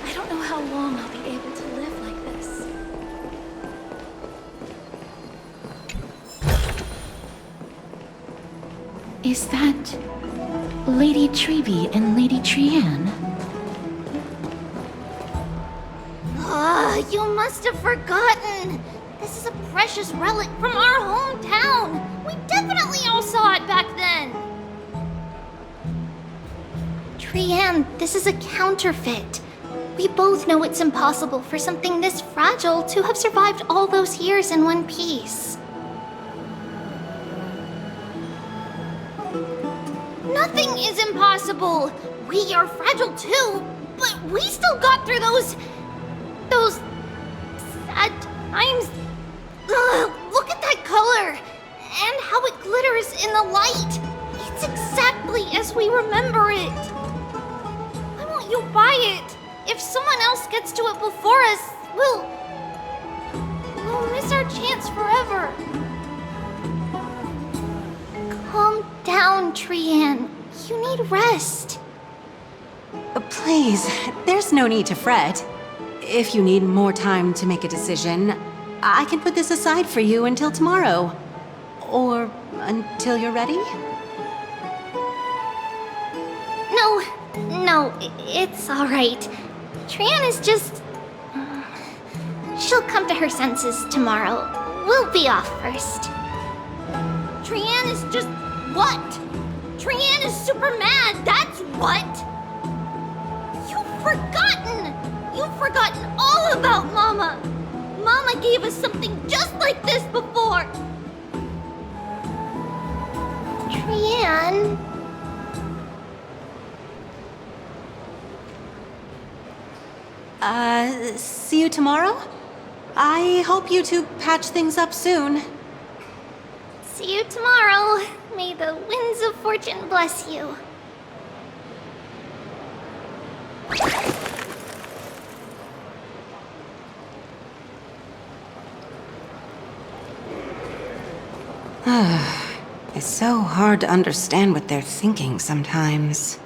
I don't know how long I'll be able to live like this. Is that Lady Treby and Lady Trianne? Ah, you must have forgotten. This is a precious relic from our hometown. We definitely all saw it back then. Trianne, this is a counterfeit. We both know it's impossible for something this fragile to have survived all those years in one piece. Nothing is impossible. We are fragile too, but we still got through those sad times. Ugh, look at that color! And how it glitters in the light! It's exactly as we remember it! Why won't you buy it? If someone else gets to it before us, we'll miss our chance forever. Calm down, Trianne. You need rest. Please, there's no need to fret. If you need more time to make a decision, I can put this aside for you until tomorrow. Or until you're ready? No, it's alright. Trianne is just... She'll come to her senses tomorrow. We'll be off first. Trianne is just... what? Trianne is super mad, that's what! You've forgotten all about Mama! Mama gave us something just like this before! Trianne... See you tomorrow? I hope you two patch things up soon. See you tomorrow. May the winds of fortune bless you. It's so hard to understand what they're thinking sometimes.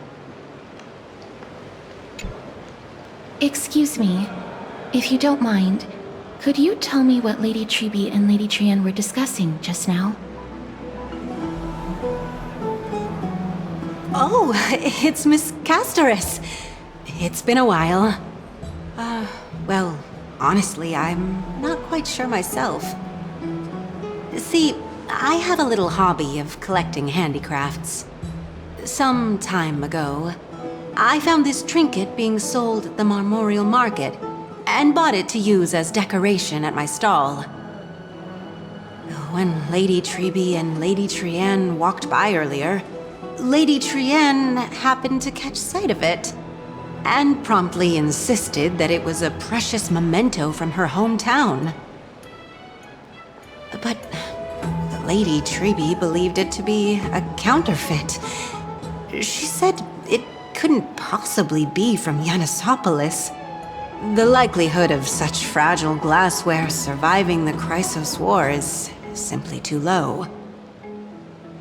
Excuse me, if you don't mind, could you tell me what Lady Treby and Lady Trian were discussing just now? Oh, it's Miss Castorus. It's been a while. Well, honestly, I'm not quite sure myself. See, I have a little hobby of collecting handicrafts. Some time ago, I found this trinket being sold at the Marmorial Market and bought it to use as decoration at my stall. When Lady Treby and Lady Trian walked by earlier, Lady Trian happened to catch sight of it and promptly insisted that it was a precious memento from her hometown. But Lady Treby believed it to be a counterfeit. She said it couldn't possibly be from Yanisopolis. The likelihood of such fragile glassware surviving the Chrysos War is simply too low.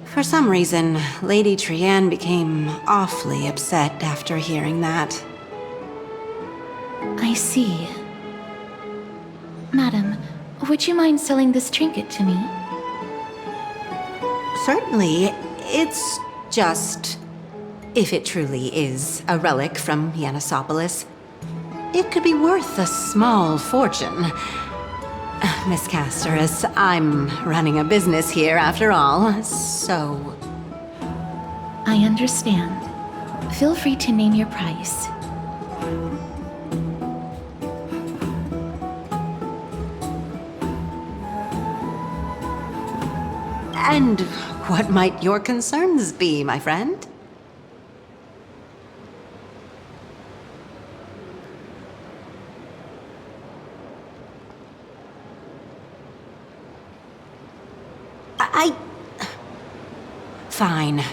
For some reason, Lady Trian became awfully upset after hearing that. I see. Madam, would you mind selling this trinket to me? Certainly. It's just... if it truly is a relic from Yanisopolis, it could be worth a small fortune. Miss Castorus, I'm running a business here after all, so... I understand. Feel free to name your price. And what might your concerns be, my friend? Fine.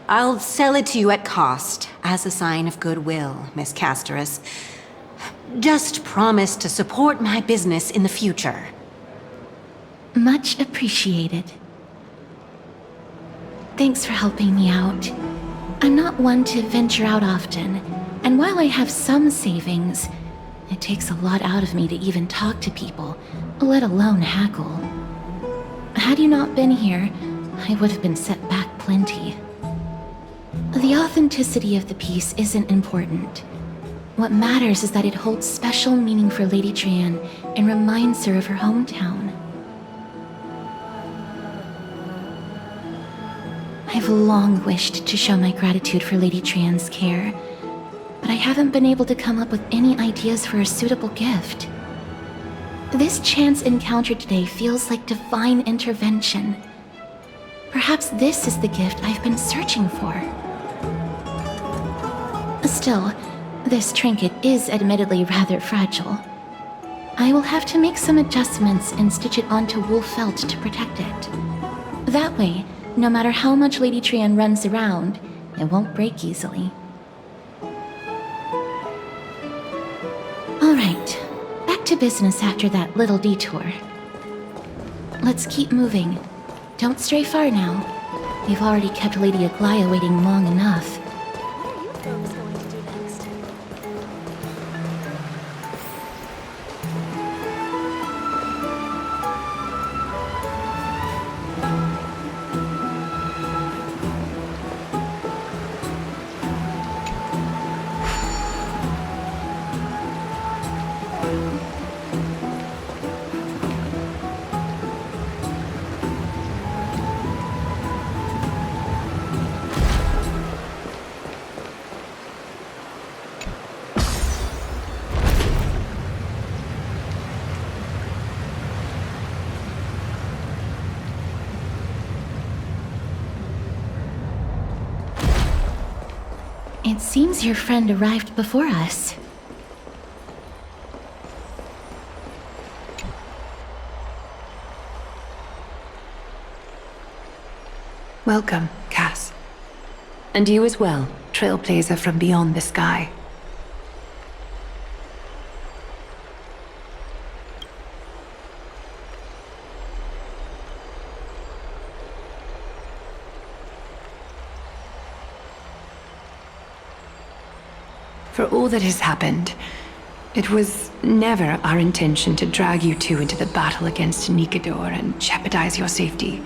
I'll sell it to you at cost, as a sign of goodwill, Miss Castorus. Just promise to support my business in the future. Much appreciated. Thanks for helping me out. I'm not one to venture out often, and while I have some savings, it takes a lot out of me to even talk to people, let alone haggle. Had you not been here, I would have been set back plenty. The authenticity of the piece isn't important. What matters is that it holds special meaning for Lady Trian and reminds her of her hometown. I've long wished to show my gratitude for Lady Trian's care, but I haven't been able to come up with any ideas for a suitable gift. This chance encounter today feels like divine intervention. Perhaps this is the gift I've been searching for. Still, this trinket is admittedly rather fragile. I will have to make some adjustments and stitch it onto wool felt to protect it. That way, no matter how much Lady Trian runs around, it won't break easily. Alright, back to business after that little detour. Let's keep moving. Don't stray far now. We've already kept Lady Aglaya waiting long enough. What are you folks going to do next? It seems your friend arrived before us. Welcome, Cass. And you as well, Trailblazer from beyond the sky. For all that has happened, it was never our intention to drag you two into the battle against Nikador and jeopardize your safety.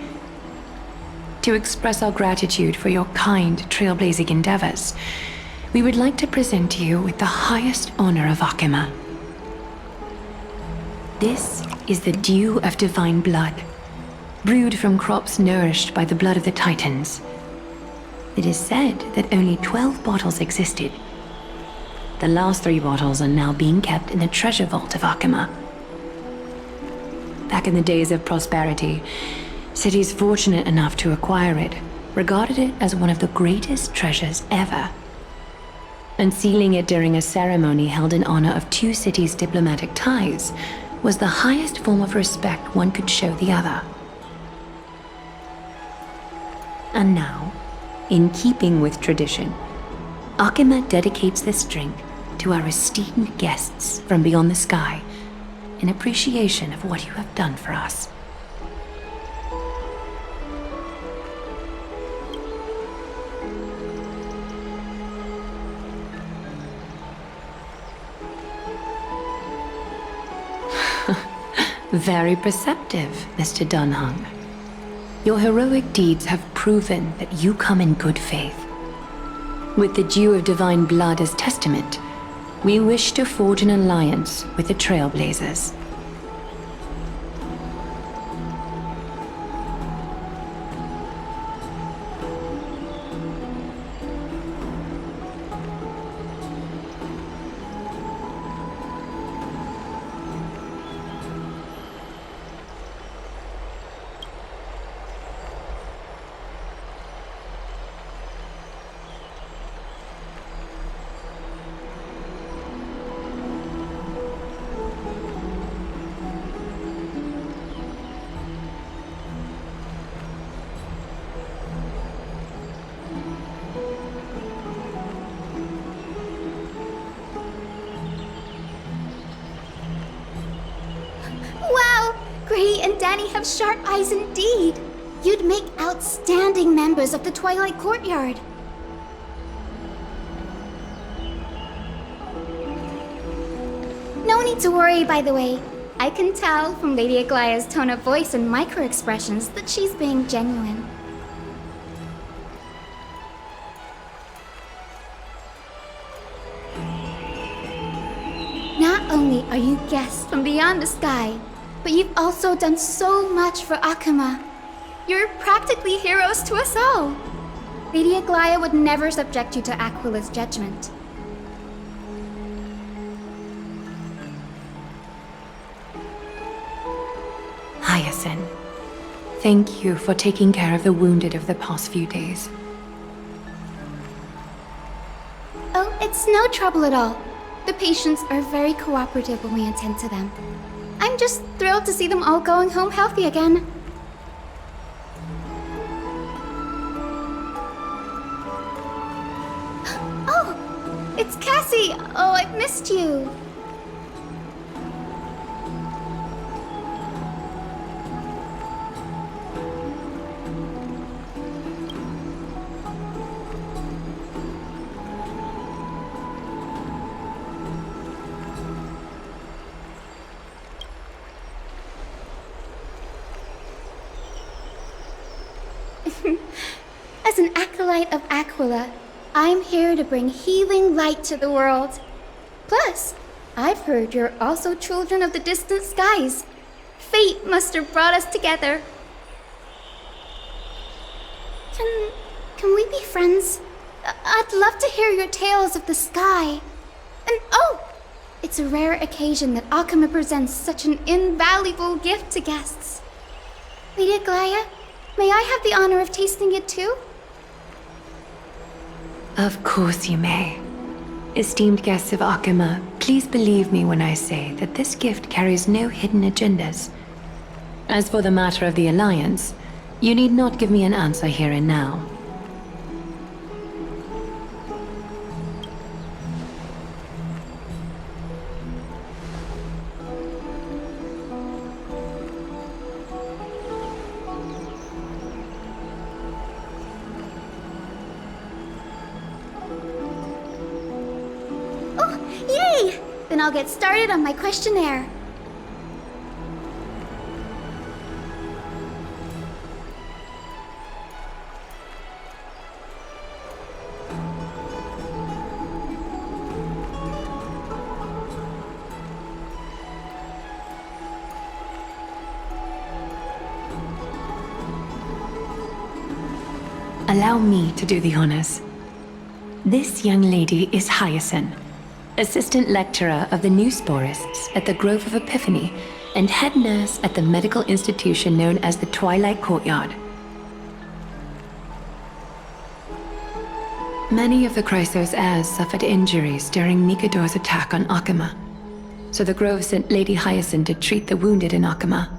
To express our gratitude for your kind, trailblazing endeavors, we would like to present you with the highest honor of Akima. This is the dew of divine blood, brewed from crops nourished by the blood of the Titans. It is said that only 12 bottles existed. The last 3 bottles are now being kept in the treasure vault of Akima. Back in the days of prosperity, cities fortunate enough to acquire it regarded it as one of the greatest treasures ever. Unsealing it during a ceremony held in honor of 2 cities' diplomatic ties was the highest form of respect one could show the other. And now, in keeping with tradition, Akima dedicates this drink to our esteemed guests from beyond the sky in appreciation of what you have done for us. Very perceptive, Mr. Dunhung. Your heroic deeds have proven that you come in good faith. With the dew of divine blood as testament, we wish to forge an alliance with the Trailblazers. Gray and Danny have sharp eyes indeed. You'd make outstanding members of the Twilight Courtyard. No need to worry, by the way. I can tell from Lady Aglaya's tone of voice and micro-expressions that she's being genuine. Not only are you guests from beyond the sky, but you've also done so much for Akima. You're practically heroes to us all. Lady Aglaya would never subject you to Aquila's judgment. Hyacinth, thank you for taking care of the wounded of the past few days. Oh, it's no trouble at all. The patients are very cooperative when we attend to them. I'm just thrilled to see them all going home healthy again. Oh, it's Cassie! Oh, I've missed you. As an acolyte of Aquila, I'm here to bring healing light to the world. Plus, I've heard you're also children of the distant skies. Fate must have brought us together. Can we be friends? I'd love to hear your tales of the sky. And oh, it's a rare occasion that Akima presents such an invaluable gift to guests. Lady Aglaya, may I have the honor of tasting it too? Of course you may. Esteemed guests of Akima, please believe me when I say that this gift carries no hidden agendas. As for the matter of the Alliance, you need not give me an answer here and now. then I'll get started on my questionnaire. Allow me to do the honors. This young lady is Hyacinth, assistant lecturer of the new sporists at the Grove of Epiphany and head nurse at the medical institution known as the Twilight Courtyard. Many of the Chrysos heirs suffered injuries during Mikador's attack on Akama, so the Grove sent Lady Hyacinth to treat the wounded in Akama.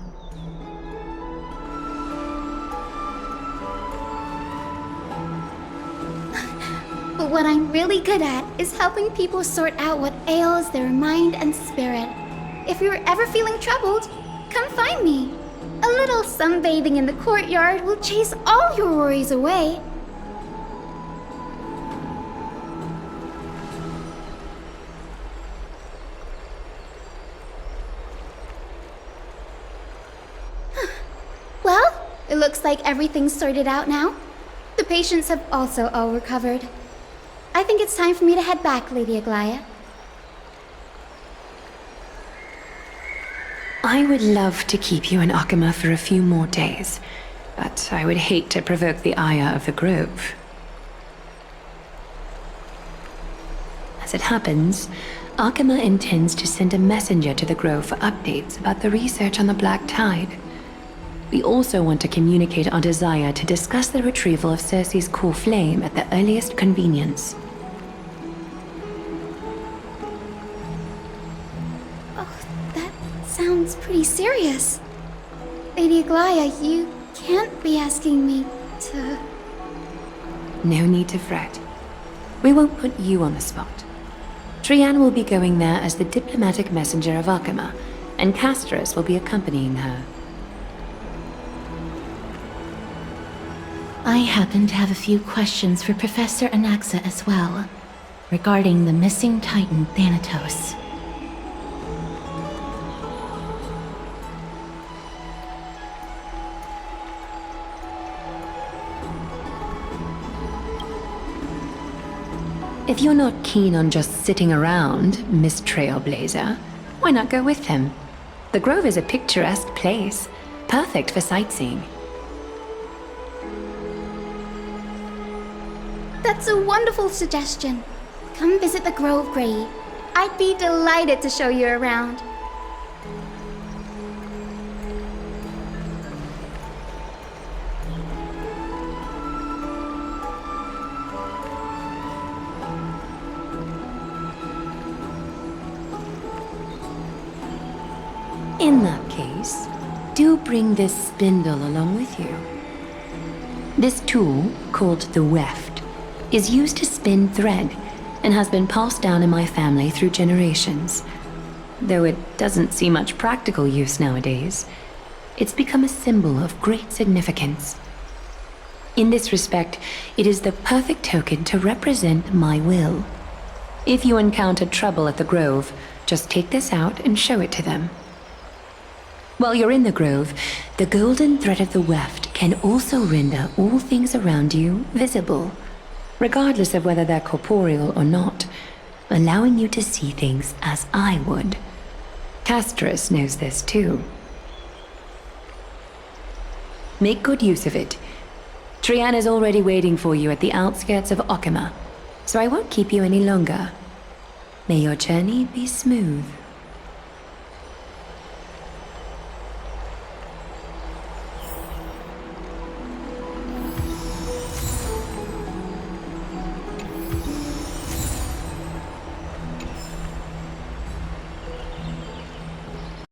But what I'm really good at is helping people sort out what ails their mind and spirit. If you're ever feeling troubled, come find me. A little sunbathing in the courtyard will chase all your worries away. Well, it looks like everything's sorted out now. The patients have also all recovered. I think it's time for me to head back, Lady Aglaya. I would love to keep you in Akama for a few more days, but I would hate to provoke the ire of the Grove. As it happens, Akama intends to send a messenger to the Grove for updates about the research on the Black Tide. We also want to communicate our desire to discuss the retrieval of Circe's core flame at the earliest convenience. Sounds pretty serious. Lady Aglaya, you can't be asking me to... No need to fret. We won't put you on the spot. Trianne will be going there as the diplomatic messenger of Akama, and Castris will be accompanying her. I happen to have a few questions for Professor Anaxa as well, regarding the missing Titan Thanatos. If you're not keen on just sitting around, Miss Trailblazer, why not go with him? The Grove is a picturesque place, perfect for sightseeing. That's a wonderful suggestion. Come visit the Grove, Grey. I'd be delighted to show you around. In that case, do bring this spindle along with you. This tool, called the weft, is used to spin thread and has been passed down in my family through generations. Though it doesn't see much practical use nowadays, it's become a symbol of great significance. In this respect, it is the perfect token to represent my will. If you encounter trouble at the Grove, just take this out and show it to them. While you're in the Grove, the golden thread of the weft can also render all things around you visible, regardless of whether they're corporeal or not, allowing you to see things as I would. Castris knows this too. Make good use of it. Trianne is already waiting for you at the outskirts of Akama, so I won't keep you any longer. May your journey be smooth.